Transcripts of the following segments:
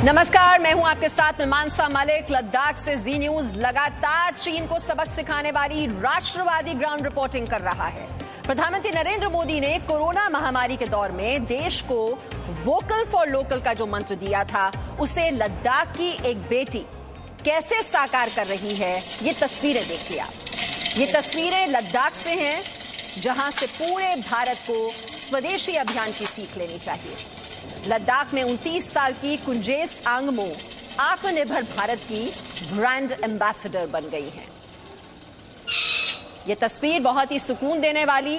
नमस्कार, मैं हूं आपके साथ मानसा मलिक। लद्दाख से जी न्यूज लगातार चीन को सबक सिखाने वाली राष्ट्रवादी ग्राउंड रिपोर्टिंग कर रहा है। प्रधानमंत्री नरेंद्र मोदी ने कोरोना महामारी के दौर में देश को वोकल फॉर लोकल का जो मंत्र दिया था, उसे लद्दाख की एक बेटी कैसे साकार कर रही है, ये तस्वीरें देखिए आप। ये तस्वीरें लद्दाख से हैं, जहां से पूरे भारत को स्वदेशी अभियान की सीख लेनी चाहिए। लद्दाख में 29 साल की कुंजेस आंगमो आत्मनिर्भर भारत की ब्रांड एम्बेसडर बन गई हैं। यह तस्वीर बहुत ही सुकून देने वाली।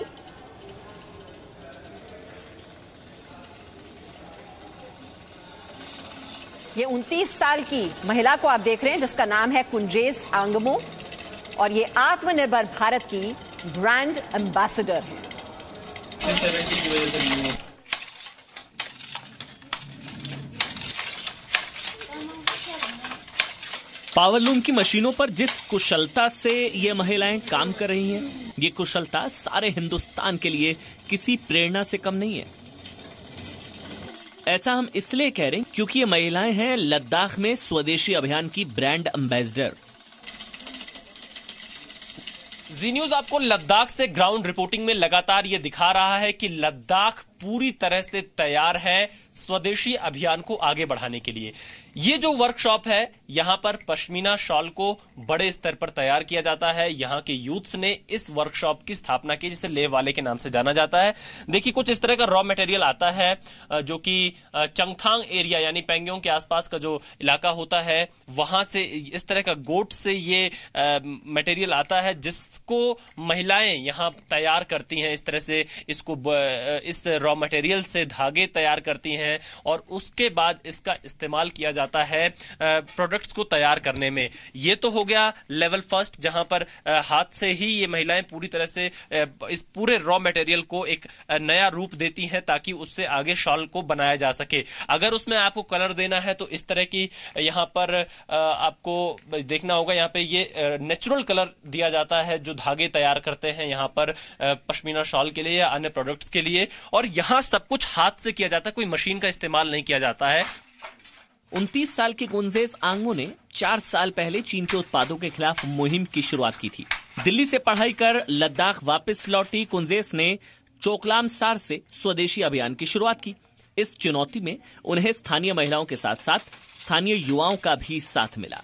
ये 29 साल की महिला को आप देख रहे हैं, जिसका नाम है कुंजेस आंगमो, और ये आत्मनिर्भर भारत की ब्रांड एम्बेसडर है। पावरलूम की मशीनों पर जिस कुशलता से ये महिलाएं काम कर रही हैं, ये कुशलता सारे हिंदुस्तान के लिए किसी प्रेरणा से कम नहीं है। ऐसा हम इसलिए कह रहे हैं क्योंकि ये महिलाएं हैं लद्दाख में स्वदेशी अभियान की ब्रांड एम्बेसडर। जी न्यूज आपको लद्दाख से ग्राउंड रिपोर्टिंग में लगातार ये दिखा रहा है कि लद्दाख पूरी तरह से तैयार है स्वदेशी अभियान को आगे बढ़ाने के लिए। ये जो वर्कशॉप है, यहां पर पश्मीना शॉल को बड़े स्तर पर तैयार किया जाता है। यहां के यूथ्स ने इस वर्कशॉप की स्थापना की, जिसे लेह वाले के नाम से जाना जाता है। देखिए, कुछ इस तरह का रॉ मटेरियल आता है, जो कि चंगथांग एरिया यानी पेंगोंग के आसपास का जो इलाका होता है, वहां से इस तरह का गोट से ये मटेरियल आता है, जिसको महिलाएं यहां तैयार करती हैं। इस तरह से इसको इस रॉ मटेरियल से धागे तैयार करती हैं और उसके बाद इसका इस्तेमाल किया जाता है प्रोडक्ट्स को तैयार करने में। ये तो हो गया लेवल फर्स्ट, जहां पर हाथ से ही ये महिलाएं पूरी तरह से इस पूरे रॉ मटेरियल को एक नया रूप देती हैं, ताकि उससे आगे शॉल को बनाया जा सके। अगर उसमें आपको कलर देना है तो इस तरह की यहां पर आपको देखना होगा, यहां पे ये नेचुरल कलर दिया जाता है जो धागे तैयार करते हैं यहां पर पश्मीना शॉल के लिए या अन्य प्रोडक्ट्स के लिए। और यहां सब कुछ हाथ से किया जाता है, कोई मशीन का इस्तेमाल नहीं किया जाता है। 29 साल की कुंजेस आंगमो ने 4 साल पहले चीन के उत्पादों के खिलाफ मुहिम की शुरुआत की थी। दिल्ली से पढ़ाई कर लद्दाख वापस लौटी कुंजेस ने चोकलामसार से स्वदेशी अभियान की शुरुआत की। इस चुनौती में उन्हें स्थानीय महिलाओं के साथ साथ स्थानीय युवाओं का भी साथ मिला।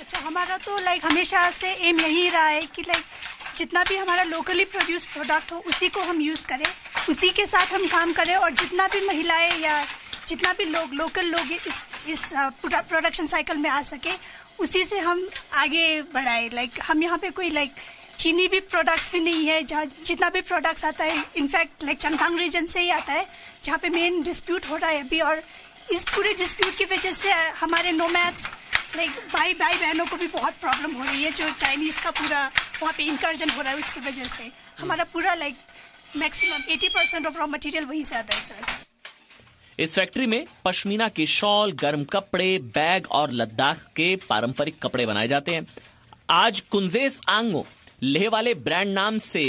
अच्छा, हमारा तो हमेशा से एम यही रहा है कि जितना भी हमारा लोकली प्रोड्यूस प्रोडक्ट हो, उसी को हम यूज करें, उसी के साथ हम काम करें, और जितना भी महिलाएं या जितना भी लोकल लोग इस प्रोडक्शन साइकिल में आ सके, उसी से हम आगे बढ़ाए। हम यहाँ पे कोई चीनी भी प्रोडक्ट्स भी नहीं है। जहाँ जितना भी प्रोडक्ट्स आता है, इनफैक्ट चंगथांग रीजन से ही आता है, जहाँ पे मेन डिस्प्यूट हो रहा है अभी। और इस पूरे डिस्प्यूट की वजह से हमारे नोमैड्स भाई बहनों को भी बहुत प्रॉब्लम हो रही है। जो चाइनीज का पूरा वहाँ पे इंकर्जन हो रहा है, उसकी वजह से हमारा पूरा मैक्सिमम 80% ऑफ रॉ मटेरियल वहीं से आता है सर। इस फैक्ट्री में पश्मीना के शॉल, गर्म कपड़े, बैग और लद्दाख के पारंपरिक कपड़े बनाए जाते हैं। आज कुंजेस आंगमो लेह वाले ब्रांड नाम से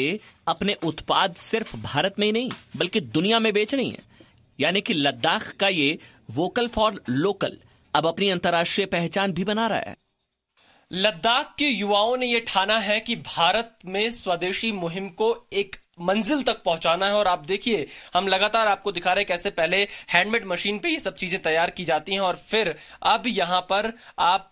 अपने उत्पाद सिर्फ भारत में ही नहीं बल्कि दुनिया में बेच रही हैं। यानी कि लद्दाख का ये वोकल फॉर लोकल अब अपनी अंतर्राष्ट्रीय पहचान भी बना रहा है। लद्दाख के युवाओं ने यह ठाना है कि भारत में स्वदेशी मुहिम को एक मंजिल तक पहुंचाना है। और आप देखिए, हम लगातार आपको दिखा रहे हैं कैसे पहले हैंडमेड मशीन पे ये सब चीजें तैयार की जाती हैं, और फिर अब यहां पर आप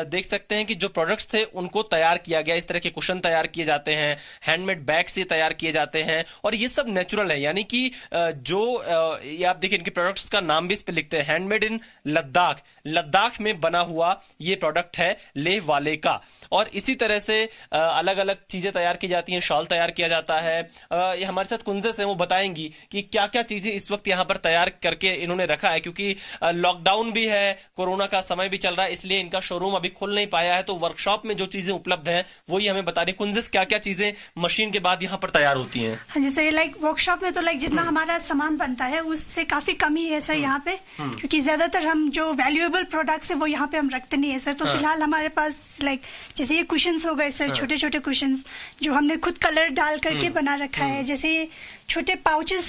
देख सकते हैं कि जो प्रोडक्ट्स थे उनको तैयार किया गया। इस तरह के कुशन तैयार किए जाते हैं, हैंडमेड बैग से तैयार किए जाते हैं, और ये सब नेचुरल है। यानी कि ये आप देखिए, इनके प्रोडक्ट्स का नाम भी इस पे लिखते हैं, हैंडमेड इन लद्दाख। लद्दाख में बना हुआ ये प्रोडक्ट है लेह वाले का। और इसी तरह से अलग अलग चीजें तैयार की जाती हैं, शॉल तैयार किया जाता है। ये हमारे साथ कुंजेस हैं, वो बताएंगी कि क्या क्या चीजें इस वक्त यहाँ पर तैयार करके इन्होंने रखा है, क्योंकि लॉकडाउन भी है, कोरोना का समय भी चल रहा है, इसलिए इनका शोरूम अभी खुल नहीं पाया है। तो वर्कशॉप में जो चीजें उपलब्ध हैं वही हमें बता रही। कुंजेस, क्या क्या चीजें मशीन के बाद यहाँ पर तैयार होती हैं? हाँ, जैसे वर्कशॉप में तो जितना हमारा सामान बनता है उससे काफी कमी है सर यहाँ पे, क्योंकि ज्यादातर हम जो वैल्यूएबल प्रोडक्ट्स है वो यहाँ पे हम रखते नहीं है सर। तो फिलहाल हमारे पास जैसे ये कुशन्स हो गए सर, छोटे छोटे कुशन्स जो हमने खुद कलर डाल करके बना रखे रखा है, जैसे छोटे पाउचेस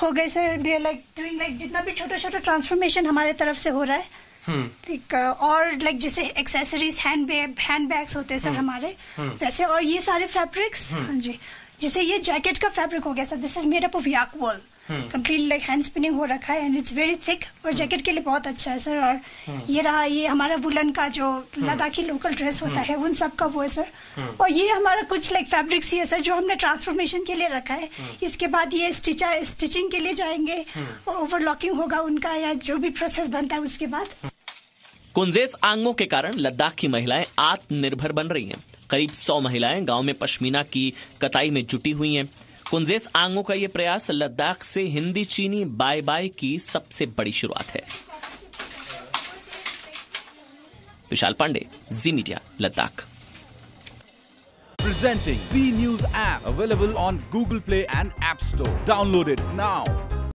हो गए सर, लाइक डूइंग लाइक जितना भी छोटा छोटा ट्रांसफॉर्मेशन हमारे तरफ से हो रहा है। और लाइक जैसे एक्सेसरीज, हैंड बैग्स होते हैं सर हमारे वैसे, और ये सारे फैब्रिक्स, हाँ जी, जैसे ये जैकेट का फैब्रिक हो गया sir, this is made up of yak wall, completely like hand spinning हो रखा है एंड इट्स वेरी थिक, और जैकेट के लिए बहुत अच्छा है सर। और ये रहा, ये हमारा वुलन का जो लद्दाखी लोकल ड्रेस होता है उन सब का वो है सर। और ये हमारा कुछ लाइक फैब्रिक्स ही है सर जो हमने ट्रांसफॉर्मेशन के लिए रखा है। इसके बाद ये स्टिचिंग के लिए जाएंगे और ओवरलॉकिंग होगा उनका, या जो भी प्रोसेस बनता है उसके बाद। कुंजेस आंगमो के कारण लद्दाख की महिलाएं आत्मनिर्भर बन रही हैं। करीब 100 महिलाएं गांव में पश्मीना की कताई में जुटी हुई हैं। कुंजेस आंगमो का यह प्रयास लद्दाख से हिंदी चीनी बाय बाय की सबसे बड़ी शुरुआत है। Vishal Pandey, Zee Media, Ladakh. Presenting B News app, available on Google Play and App Store. Download it now.